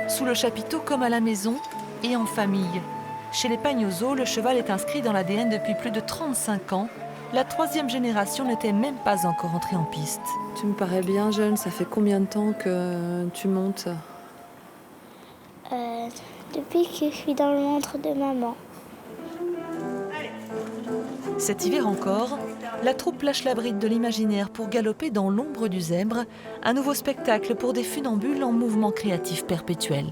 sous le chapiteau comme à la maison et en famille. Chez les Pagnozzo, le cheval est inscrit dans l'ADN depuis plus de 35 ans. La 3e génération n'était même pas encore entrée en piste. Tu me parais bien jeune, ça fait combien de temps que tu montes? Depuis que je suis dans le ventre de maman. Cet hiver encore, la troupe lâche la bride de l'imaginaire pour galoper dans l'ombre du zèbre, un nouveau spectacle pour des funambules en mouvement créatif perpétuel.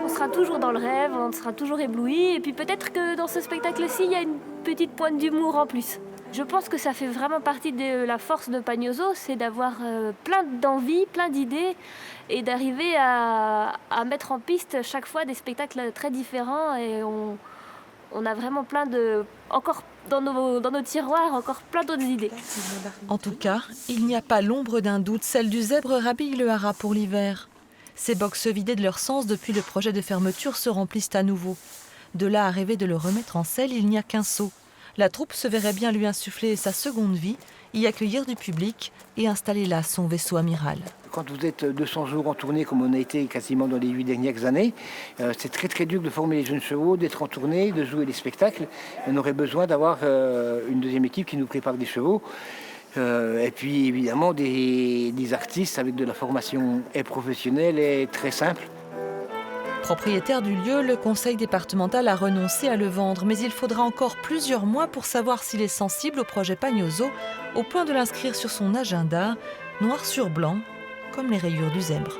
On sera toujours dans le rêve, on sera toujours ébloui, et puis peut-être que dans ce spectacle-ci, il y a une petite pointe d'humour en plus. Je pense que ça fait vraiment partie de la force de Pagnozzo, c'est d'avoir plein d'envies, plein d'idées, et d'arriver à mettre en piste chaque fois des spectacles très différents, et on a vraiment plein de... encore dans nos tiroirs, encore plein d'autres idées. En tout cas, il n'y a pas l'ombre d'un doute, celle du zèbre rhabille le haras pour l'hiver. Ces boxes vidées de leur sens depuis le projet de fermeture se remplissent à nouveau. De là à rêver de le remettre en selle, il n'y a qu'un saut. La troupe se verrait bien lui insuffler sa seconde vie, y accueillir du public et installer là son vaisseau amiral. Quand vous êtes 200 jours en tournée, comme on a été quasiment dans les 8 dernières années, c'est très dur de former les jeunes chevaux, d'être en tournée, de jouer des spectacles. On aurait besoin d'avoir une deuxième équipe qui nous prépare des chevaux. Et puis évidemment des artistes avec de la formation et professionnelle et très simple. Propriétaire du lieu, le conseil départemental a renoncé à le vendre, mais il faudra encore plusieurs mois pour savoir s'il est sensible au projet Pagnozzo, au point de l'inscrire sur son agenda, noir sur blanc, comme les rayures du zèbre.